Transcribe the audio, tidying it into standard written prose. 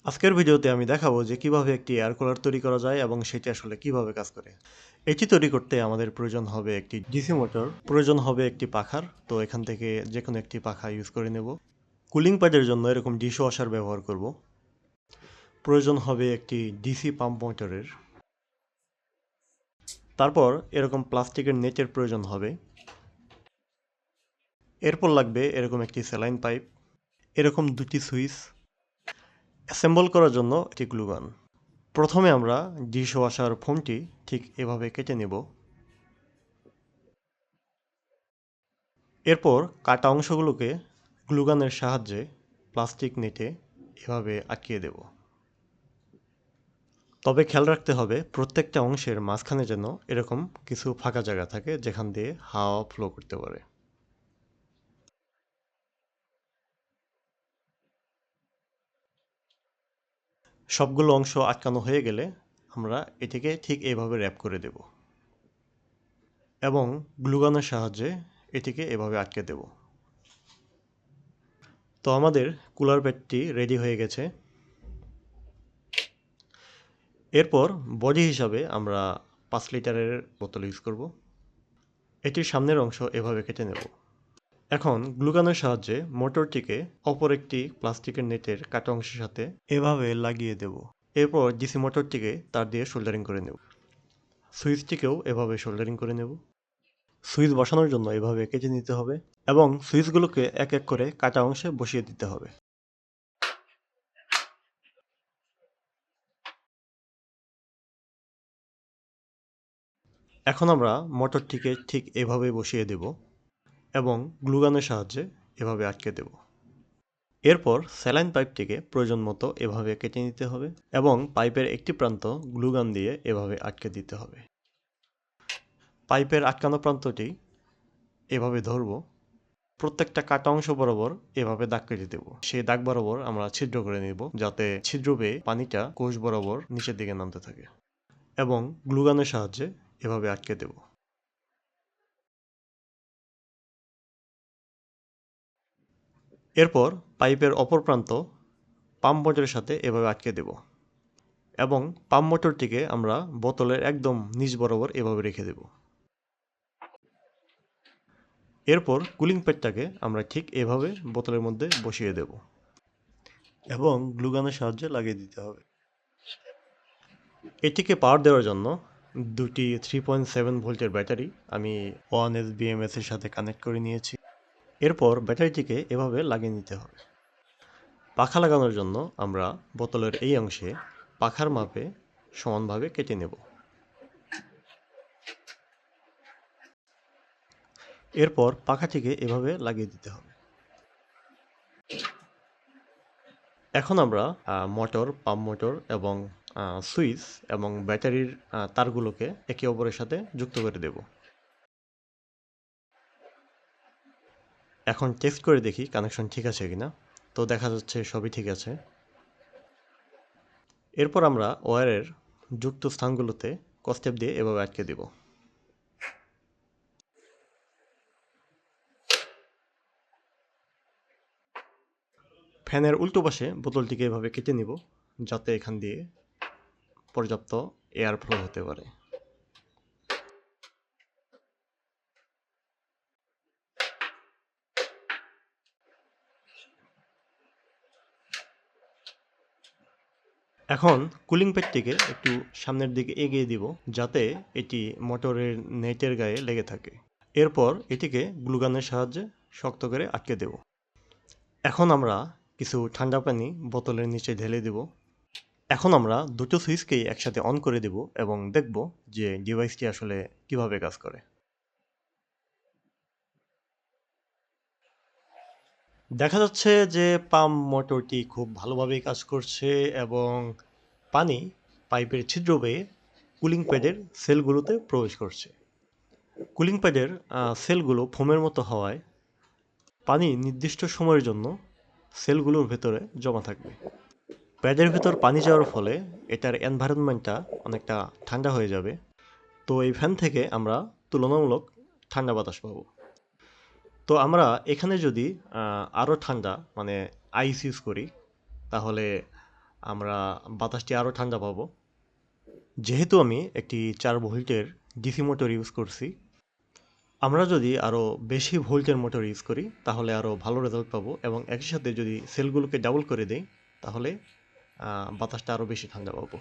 আজকের ভিডিওতে আমি দেখাবো যে কিভাবে একটি এয়ার কুলার তৈরি করা যায় এবং সেটি আসলে কিভাবে কাজ করে। এটি তৈরি করতে আমাদের প্রয়োজন হবে একটি ডিসি মোটর, প্রয়োজন হবে একটি পাখার। তো এখান থেকে যে কোনো একটি পাখা ইউজ করে নেব। কুলিং প্যাডের জন্য এরকম ডিশ ওয়াশার ব্যবহার করব। প্রয়োজন হবে একটি ডিসি পাম্প মোটরের। তারপর এরকম প্লাস্টিকের নেটের প্রয়োজন হবে। এরপর লাগবে এরকম একটি স্যালাইন পাইপ, এরকম দুটি সুইচ, অ্যাসেম্বল করার জন্য একটি গ্লুগান। প্রথমে আমরা ডিশ ওয়াশার ফোমটি ঠিক এভাবে কেটে নেব। এরপর কাটা অংশগুলোকে গ্লুগানের সাহায্যে প্লাস্টিক নেটে এভাবে আটকিয়ে দেব। তবে খেয়াল রাখতে হবে প্রত্যেকটা অংশের মাঝখানে যেন এরকম কিছু ফাঁকা জায়গা থাকে যেখান দিয়ে হাওয়া ফ্লো করতে পারে। সবগুলো অংশ আটকানো হয়ে গেলে আমরা এটিকে ঠিক এইভাবে র্যাপ করে দেব এবং গ্লুগানের সাহায্যে এটিকে এভাবে আটকে দেব। তো আমাদের কুলার প্যাডটি রেডি হয়ে গেছে। এরপর বডি হিসাবে আমরা 5 লিটারের বোতল ইউজ করব। এটির সামনের অংশ এভাবে কেটে নেব। এখন গ্লুগানের সাহায্যে মোটরটিকে অপর একটি প্লাস্টিকের নেটের কাটা অংশের সাথে এভাবে লাগিয়ে দেব। এরপর ডিসি মোটরটিকে তার দিয়ে সোল্ডারিং করে নেব। সুইচটিকেও এভাবে সোল্ডারিং করে নেব। সুইচ বসানোর জন্য এভাবে কেটে নিতে হবে এবং সুইচগুলোকে এক এক করে কাটা অংশে বসিয়ে দিতে হবে। এখন আমরা মোটরটিকে ঠিক এভাবে বসিয়ে দেব এবং গ্লুগানের সাহায্যে এভাবে আটকে দেব। এরপর স্যালাইন পাইপটিকে প্রয়োজন মতো এভাবে কেটে নিতে হবে এবং পাইপের একটি প্রান্ত গ্লুগান দিয়ে এভাবে আটকে দিতে হবে। পাইপের আটকানো প্রান্তটি এভাবে ধরব, প্রত্যেকটা কাটা অংশ বরাবর এভাবে দাগ কেটে দেব। সেই দাগ বরাবর আমরা ছিদ্র করে নেব যাতে ছিদ্র বেয়ে পানিটা কোষ বরাবর নিচের দিকে নামতে থাকে এবং গ্লুগানের সাহায্যে এভাবে আটকে দেব। এরপর পাইপের অপর প্রান্ত পাম্প মোটরের সাথে এভাবে আটকে দেব এবং পাম্প মোটরটিকে আমরা বোতলের একদম নিচ বরাবর এভাবে রেখে দেব। এরপর কুলিং প্যাডটাকে আমরা ঠিক এভাবে বোতলের মধ্যে বসিয়ে দেব এবং গ্লুগানের সাহায্যে লাগিয়ে দিতে হবে। এটিকে পাওয়ার দেওয়ার জন্য দুটি 3.7 ভোল্টের ব্যাটারি আমি 1S BMS এর সাথে কানেক্ট করে নিয়েছি। এরপর ব্যাটারিটিকে এভাবে লাগিয়ে নিতে হবে। পাখা লাগানোর জন্য আমরা বোতলের এই অংশে পাখার মাপে সমানভাবে কেটে নেব। এরপর পাখাটিকে এভাবে লাগিয়ে দিতে হবে। এখন আমরা মোটর, পাম্প মোটর এবং সুইচ এবং ব্যাটারির তারগুলোকে একে অপরের সাথে যুক্ত করে দেব। এখন টেস্ট করে দেখি কানেকশন ঠিক আছে কিনা। তো দেখা যাচ্ছে সবই ঠিক আছে। এরপর আমরা ওয়্যারের যুক্ত স্থানগুলোতে কসটেপ দিয়ে এভাবে আটকে দেব। ফ্যানের উল্টো পাশে বোতলটিকে এভাবে কেটে নিব যাতে এখান দিয়ে পর্যাপ্ত এয়ার ফ্লো হতে পারে। এখন কুলিং প্যাডটিকে একটু সামনের দিকে এগিয়ে দিব যাতে এটি মোটরের নেটের গায়ে লেগে থাকে। এরপর এটিকে গ্লুগানের সাহায্যে শক্ত করে আটকে দেব। এখন আমরা কিছু ঠান্ডা পানি বোতলের নিচে ঢেলে দেব। এখন আমরা দুটো সুইচকেই একসাথে অন করে দেব এবং দেখব যে ডিভাইসটি আসলে কিভাবে কাজ করে। দেখা যাচ্ছে যে পাম্প মোটরটি খুব ভালোভাবেই কাজ করছে এবং পানি পাইপের ছিদ্র বেয়ে কুলিং প্যাডের সেলগুলোতে প্রবেশ করছে। কুলিং প্যাডের সেলগুলো ফোমের মতো হওয়ায় পানি নির্দিষ্ট সময়ের জন্য সেলগুলোর ভেতরে জমা থাকবে। প্যাডের ভেতর পানি যাওয়ার ফলে এটার এনভায়রনমেন্টটা অনেকটা ঠান্ডা হয়ে যাবে। তো এই ফ্যান থেকে আমরা তুলনামূলক ঠান্ডা বাতাস পাবো। তো আমরা এখানে যদি আরও ঠান্ডা মানে আইস ইউজ করি তাহলে আমরা বাতাসটি আরও ঠান্ডা পাবো। যেহেতু আমি একটি 4 ভোল্টের ডিসি মোটর ইউজ করছি, আমরা যদি আরও বেশি ভোল্টের মোটর ইউজ করি তাহলে আরও ভালো রেজাল্ট পাবো, এবং একই সাথে যদি সেলগুলোকে ডাবল করে দেই তাহলে বাতাসটা আরও বেশি ঠান্ডা পাবো।